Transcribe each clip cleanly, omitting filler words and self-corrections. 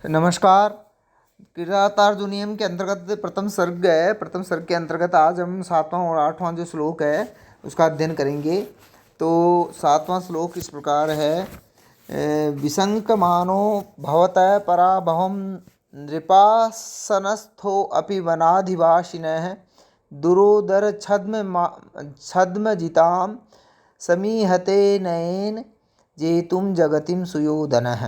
नमस्कार। किरातार्जुनीयम के अंतर्गत प्रथम सर्ग है। प्रथम सर्ग के अंतर्गत आज हम 7वां और 8वां जो श्लोक है उसका अध्ययन करेंगे। तो 7वां श्लोक इस प्रकार है। विशंकमानो भवतः पराभवं नृपासनस्थो अपि वनाधिवासिनः दुरोदर छद्मजितां समीहते नयेन जेतुं जगतिं सुयोधनः।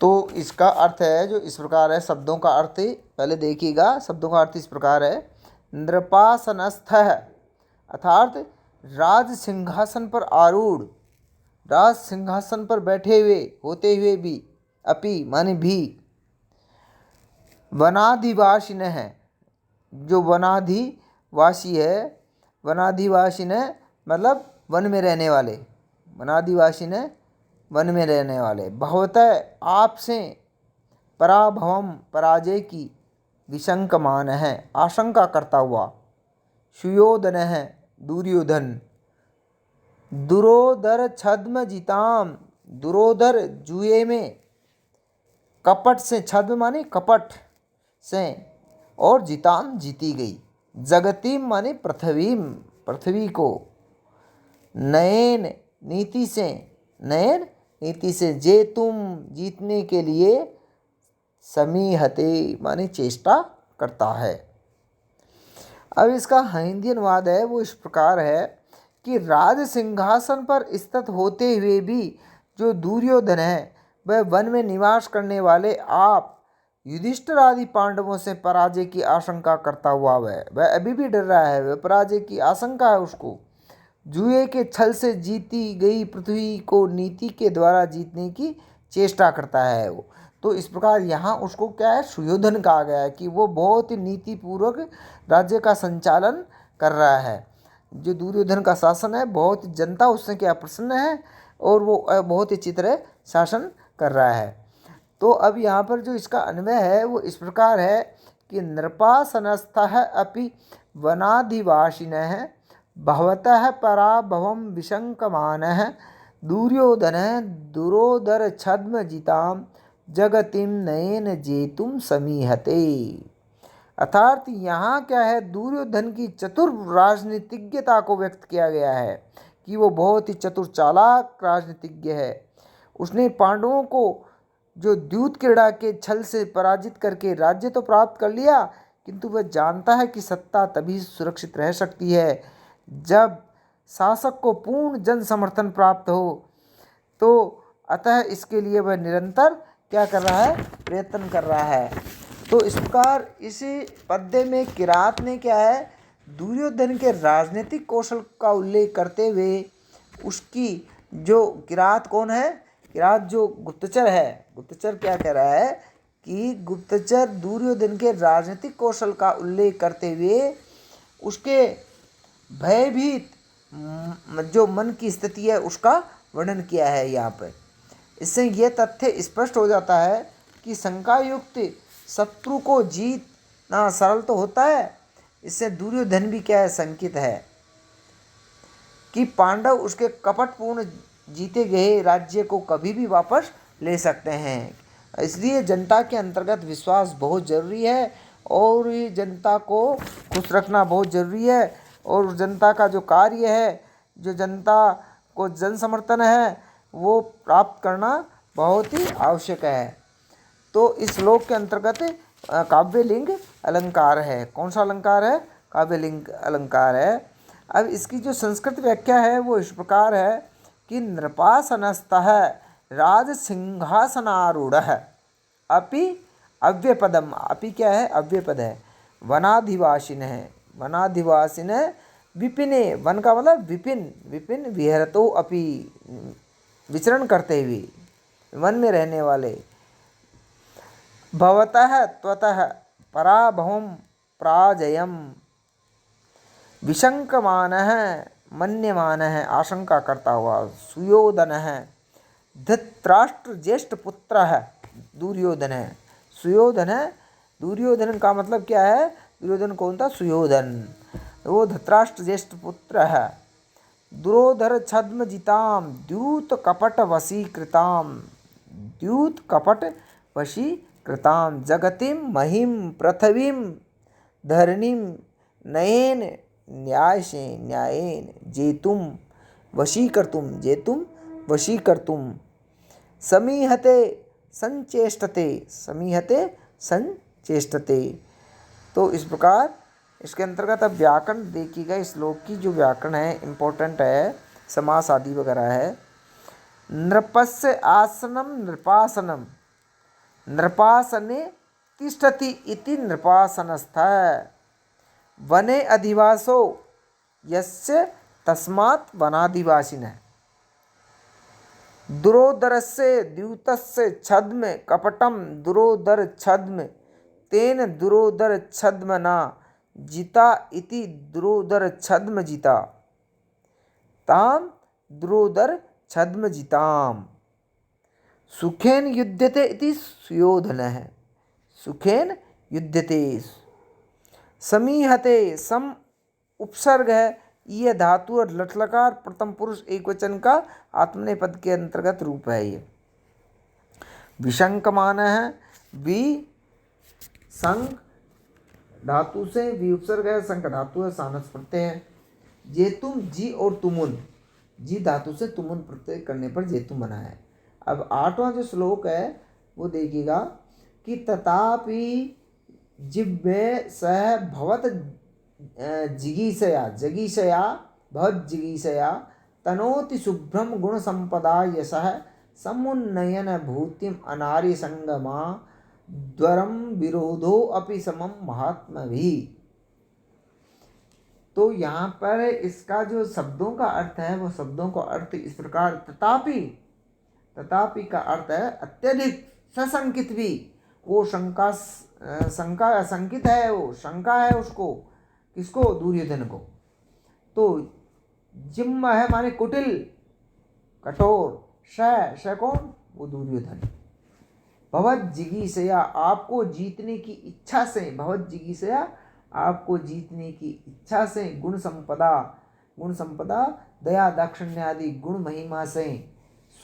तो इसका अर्थ है जो इस प्रकार है। शब्दों का अर्थ पहले देखिएगा। शब्दों का अर्थ इस प्रकार है। नृपासनस्थ अर्थात राज सिंहासन पर आरूढ़, राज सिंहासन पर बैठे हुए होते हुए भी, अपि माने भी, वनाधिवासिन है जो वनाधिवासी है। वनाधिवासिन मतलब वन में रहने वाले, वनाधिवासिन वन में रहने वाले। भवतः आपसे, पराभवम पराजय की, विशंकमान है आशंका करता हुआ, सुयोधन है दुर्योधन, दुरोदर छद्म जिताम दुरोदर जुए में, कपट से, छद्म माने कपट से, और जिताम जीती गई, जगतीम माने पृथ्वीम पृथ्वी को, नयन नीति से, नयन नीति से, जे तुम जीतने के लिए, समीहते माने चेष्टा करता है। अब इसका हिंदी अनुवाद है वो इस प्रकार है कि राज सिंहासन पर स्थित होते हुए भी जो दुर्योधन है वह वन में निवास करने वाले आप युधिष्ठिर आदि पांडवों से पराजय की आशंका करता हुआ वह अभी भी डर रहा है। वह पराजय की आशंका है उसको। जुए के छल से जीती गई पृथ्वी को नीति के द्वारा जीतने की चेष्टा करता है वो। तो इस प्रकार यहाँ उसको क्या है, सुयोधन कहा गया है कि वो बहुत ही नीतिपूर्वक राज्य का संचालन कर रहा है। जो दुर्योधन का शासन है, बहुत जनता उससे क्या प्रसन्न है और वो बहुत ही अच्छी तरह शासन कर रहा है। तो अब यहाँ पर जो इसका अन्वय है वो इस प्रकार है कि नृपासनस्थः अपि वनाधिवासिनः भवतः पराभवं विशंकमानः दुर्योधनः दुरोदर छद्म जिताम जगतिम नयन जेतुम समीहते। अर्थात यहाँ क्या है, दुर्योधन की चतुर राजनीतिज्ञता को व्यक्त किया गया है कि वो बहुत ही चतुर चालाक राजनीतिज्ञ है। उसने पांडवों को जो द्यूत क्रीड़ा के छल से पराजित करके राज्य तो प्राप्त कर लिया, किंतु वह जानता है कि सत्ता तभी सुरक्षित रह सकती है जब शासक को पूर्ण जन समर्थन प्राप्त हो। तो अतः इसके लिए वह निरंतर क्या कर रहा है, प्रयत्न कर रहा है। तो इस प्रकार इसी पद्य में किरात ने क्या है, दुर्योधन के राजनीतिक कौशल का उल्लेख करते हुए उसकी जो किरात कौन है, किरात जो गुप्तचर है, गुप्तचर क्या कह रहा है कि गुप्तचर दुर्योधन के राजनीतिक कौशल का उल्लेख करते हुए उसके भयभीत जो मन की स्थिति है उसका वर्णन किया है यहाँ पर। इससे यह तथ्य स्पष्ट हो जाता है कि शंकायुक्त शत्रु को जीतना सरल तो होता है। इससे दुर्योधन भी क्या है, शंकित है कि पांडव उसके कपटपूर्ण जीते गए राज्य को कभी भी वापस ले सकते हैं। इसलिए जनता के अंतर्गत विश्वास बहुत ज़रूरी है और ये जनता को खुश रखना बहुत ज़रूरी है। और जनता का जो कार्य है, जो जनता को जन समर्थन है, वो प्राप्त करना बहुत ही आवश्यक है। तो इस श्लोक के अंतर्गत काव्यलिंग अलंकार है। कौन सा अलंकार है, काव्यलिंग अलंकार है। अब इसकी जो संस्कृत व्याख्या है वो इस प्रकार है कि नृपासनस्थः राज सिंहासनारूढ़ः अपि अव्यपदम, अपि क्या है, अव्यपद है, वनाधिवासिन है, वनाधिवासिन विपिने, वन का मतलब विपिन, विपिन विहरतो अपि विचरण करते हुए, वन में रहने वाले, भवतः त्वतः पराभवं पराजयम विशंकमानः मन्यमानः आशंका करता हुआ, सुयोधनः धृतराष्ट्र ज्येष्ठ पुत्र है, दुर्योधन है, सुयोधन है। दुर्योधन का मतलब क्या है, दुर्योधन कौन था, सुयोधन, वो धृतराष्ट्र ज्येष्ठ पुत्र है। दुरोधर छद्म जिताम द्यूत कपट वशीकृताम, द्यूत कपट वशीकृतां जगतिं महिं पृथिवीं धरणीं नयेन न्यायेन जेतुं वशीकर्तुं समीहते संचेष्टते। तो इस प्रकार इसके अंतर्गत अब व्याकरण देखिएगा। इस श्लोक की जो व्याकरण है इम्पोर्टेंट है, समास आदि वगैरह है। नृपस्य आसनम नृपासनम, नृपासने तिष्ठति इति नृपासनस्थः, वने अधिवासो यस्य तस्मात् वनाधिवासिनः। दुरोदरस्य द्यूतस्य छद्म कपटम दुरोदर छद्म तेन दुरोदर छद्मना जिता इति दुरोदर छद्म जिता, ताम दुरोदर छद्म जिताम। सुखेन युध्यते इति सुयोधनः, सुखेन युध्यते। समीहते सम उपसर्ग है, यह धातु और लट्लकार प्रथम पुरुष एक वचन का आत्मनेपद के अंतर्गत रूप है। ये विशंकमान है, वि संक धातु से वि उपसर्ग है, संक धातु है, सानस प्रत्यय है। जेतुम जी और तुमुन, जी धातु से तुमुन प्रत्यय करने पर जेतुम बना है। अब 8वां जो श्लोक है वो देखिएगा कि तथापि जिह्वे सह भवत जिगीषया भवत जिगीषया तनोति शुभ्रम गुण संपदा यशः समुन्नयन भूतिम अनार्य संगमा द्वरम विरोधो अपि समम महात्मभिः। तो यहाँ पर इसका जो शब्दों का अर्थ है वो शब्दों का अर्थ इस प्रकार, तथापि, तथापि का अर्थ है अत्यधिक, सशंकित भी, वो शंका शंकित है, वो शंका है उसको, किसको, दुर्योधन को। तो जिम्म है माने कुटिल, कठोर, श कौन, वो दुर्योधन। भवत जिगीषया आपको जीतने की इच्छा से, भवत जिगीषया आपको जीतने की इच्छा से, गुण संपदा, गुण संपदा दया दाक्षिण्य आदि गुण महिमा से,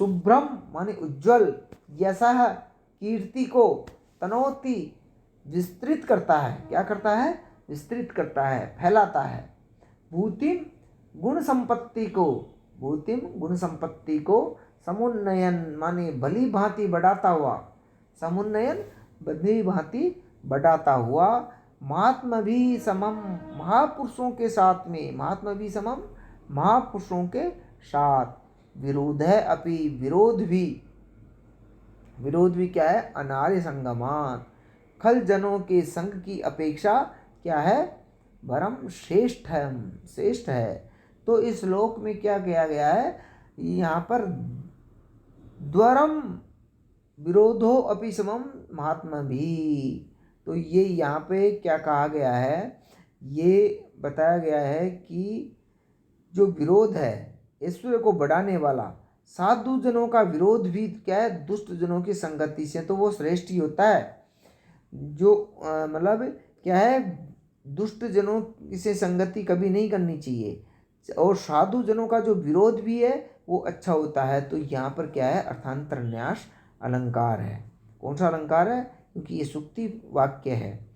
शुभ्रम माने उज्ज्वल, यशः कीर्ति को, तनोति विस्तृत करता है, क्या करता है, विस्तृत करता है, फैलाता है, भूतिम गुण संपत्ति को, भूतिम गुण संपत्ति को, समुन्नयन माने भली भांति बढ़ाता हुआ, समुन्नयन भली भांति बढ़ाता हुआ, महात्मा भी समम महापुरुषों के साथ में, महात्मा भी समम महापुरुषों के साथ, विरोध है अपि विरोध भी, विरोध भी क्या है, अनार्य संगमान खल जनों के संग की अपेक्षा क्या है, वरम श्रेष्ठ है, श्रेष्ठ है। तो इस श्लोक में क्या किया गया है, यहाँ पर द्वरम विरोधो अपि समम महात्मा भी, तो ये यहाँ पे क्या कहा गया है, ये बताया गया है कि जो विरोध है ऐश्वर्य को बढ़ाने वाला, साधु जनों का विरोध भी क्या है, दुष्ट जनों की संगति से, तो वो श्रेष्ठ ही होता है। जो मतलब क्या है, दुष्ट जनों से संगति कभी नहीं करनी चाहिए, और साधु जनों का जो विरोध भी है वो अच्छा होता है। तो यहाँ पर क्या है, अर्थांतर न्यास अलंकार है। कौन सा अलंकार है, क्योंकि ये सुक्ति वाक्य है।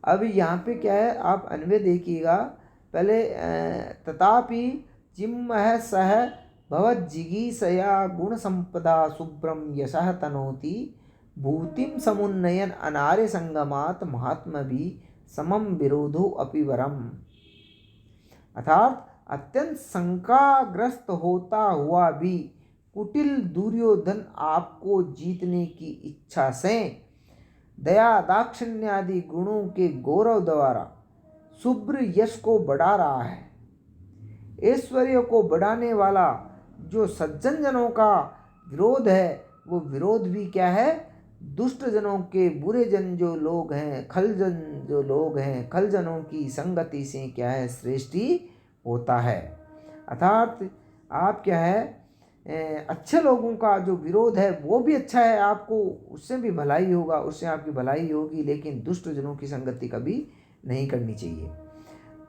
अब यहाँ पे क्या है, आप अन्वय देखिएगा पहले, तथापि जिम्मह सह भवत जिगीषया गुण संपदा शुभ्रम यशः तनोति भूतिम समुन्नयन अनार्य संगमात महात्मा भी समम विरोधो अपि वरम। अर्थात अत्यंत शंकाग्रस्त होता हुआ भी कुटिल दुर्योधन आपको जीतने की इच्छा से दया दाक्षिण्य आदि गुणों के गौरव द्वारा शुभ्र यश को बढ़ा रहा है। ऐश्वर्य को बढ़ाने वाला जो सज्जन जनों का विरोध है, वो विरोध भी क्या है, दुष्ट जनों के, बुरे जन जो लोग हैं, खल जन जो लोग हैं, खल जनों की संगति से क्या है, श्रेष्ठी होता है। अर्थात आप क्या है, अच्छे लोगों का जो विरोध है वो भी अच्छा है, आपको उससे भी भलाई होगा, उससे आपकी भलाई होगी, लेकिन दुष्ट जनों की संगति कभी नहीं करनी चाहिए।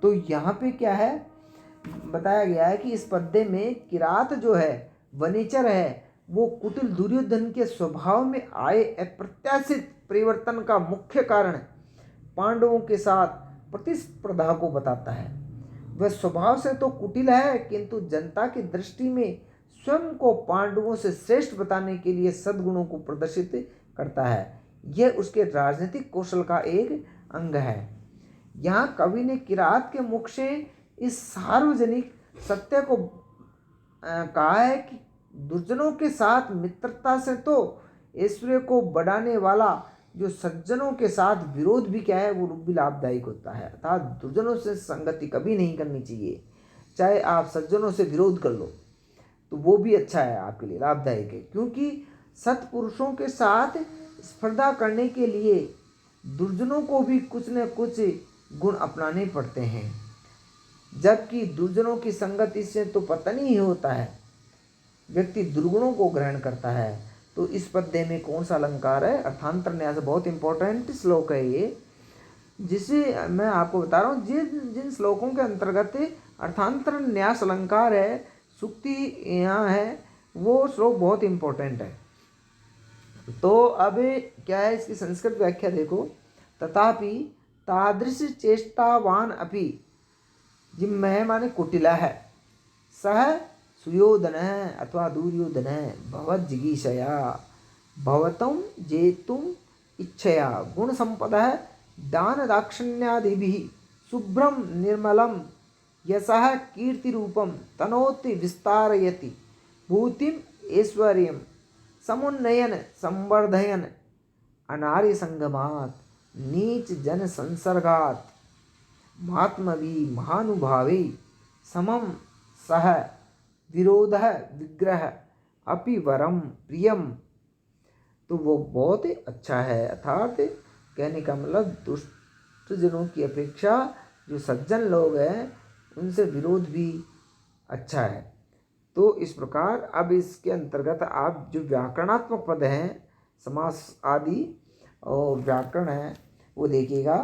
तो यहाँ पे क्या है बताया गया है कि इस पद्य में किरात जो है वनीचर है, वो कुटिल दुर्योधन के स्वभाव में आए अप्रत्याशित परिवर्तन का मुख्य कारण पांडवों के साथ प्रतिस्पर्धा को बताता है। वह स्वभाव से तो कुटिल है, किंतु जनता की दृष्टि में स्वयं को पांडवों से श्रेष्ठ बताने के लिए सद्गुणों को प्रदर्शित करता है। यह उसके राजनीतिक कौशल का एक अंग है। यहाँ कवि ने किरात के मुख से इस सार्वजनिक सत्य को कहा है कि दुर्जनों के साथ मित्रता से तो ऐश्वर्य को बढ़ाने वाला जो सज्जनों के साथ विरोध भी क्या है वो भी लाभदायक होता है। अर्थात दुर्जनों से संगति कभी नहीं करनी चाहिए। चाहे आप सज्जनों से विरोध कर लो तो वो भी अच्छा है, आपके लिए लाभदायक है, क्योंकि सत्पुरुषों के साथ स्पर्धा करने के लिए दुर्जनों को भी कुछ न कुछ गुण अपनाने पड़ते हैं, जबकि दुर्जनों की संगति से तो पतन ही होता है, व्यक्ति दुर्गुणों को ग्रहण करता है। तो इस पद्य में कौन सा अलंकार है? अर्थांतर न्यास, बहुत इंपॉर्टेंट श्लोक है ये, जिसे मैं आपको बता रहा हूँ। जिन श्लोकों के अंतर्गत अर्थांतर न्यास अलंकार है, सुक्ति यहाँ है, वो श्लोक बहुत इंपॉर्टेंट है। तो अब क्या है इसकी संस्कृत व्याख्या देखो। तथापि तादृश चेष्टावान अपि, जिम्मह माने कुटिला है, सह सुयोधन अथवा दुर्योधन भवज्जिगीषया भवतं जेतुम इच्छया गुण संपदा दान दाक्षिण्यादिभिः शुभ्रम निर्मलम यशः कीर्ति रूपम तनोति विस्तारयति भूतिम ऐश्वर्यम समुन्नयन संवर्धयन अनार्य संगमात् नीच जन संसर्गात् महात्मवी महानुभावे समम सह विरोध विग्रह अपि वरम प्रियम। तो वो बहुत अच्छा है। अर्थात कहने का मतलब दुष्ट जनों की अपेक्षा जो सज्जन लोग हैं उनसे विरोध भी अच्छा है। तो इस प्रकार अब इसके अंतर्गत आप जो व्याकरणात्मक पद हैं, समास आदि और व्याकरण है, वो देखिएगा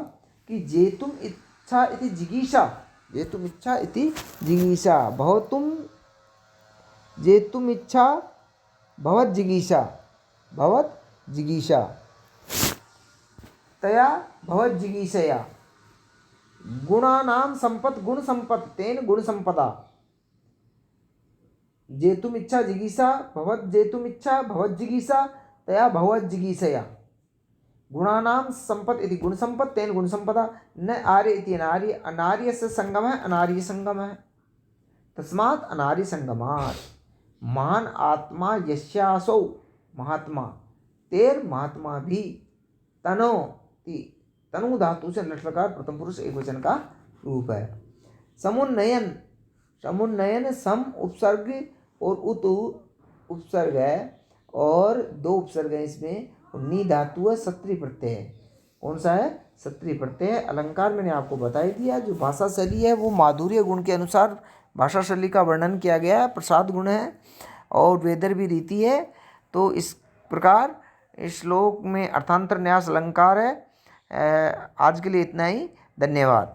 कि जेतुम इच्छा इति जिगीषा, जेतुम इच्छा इति जिगीषा, भवतुम जेतुम इच्छा भवत जिगीषा, भवत जिगीषा तया भवत जिगीषया गुणानाम संपत गुण संपत तेन गुण संपदा जेतुम इच्छा जिगीषा भवत जेतुम इच्छा भवत जिगीषा तया भवत जिगीषया गुणानाम संपत इति गुण संपत तेन गुण संपदा न आर्य इति अनार्य, अनार्य से संगम है अनार्य संगम है, तस्मात् अनार्य संगमात् महान आत्मा यस्यासौ महात्मा तेर महात्मा भी तनो तनु धातु से लट्लकार प्रथम पुरुष एकवचन का रूप है। समुन्नयन, समुन्नयन सम उपसर्ग और उत उपसर्ग है और दो उपसर्ग है इसमें, नी धातु है, सत्री प्रत्यय है। कौन सा है? सत्री प्रत्यय है। अलंकार मैंने आपको बता ही दिया। जो भाषा शैली है वो माधुर्य गुण के अनुसार भाषा शैली का वर्णन किया गया है, प्रसाद गुण है और वेदर भी रीति है। तो इस प्रकार इस श्लोक में अर्थांतर न्यास अलंकार है। आज के लिए इतना ही, धन्यवाद।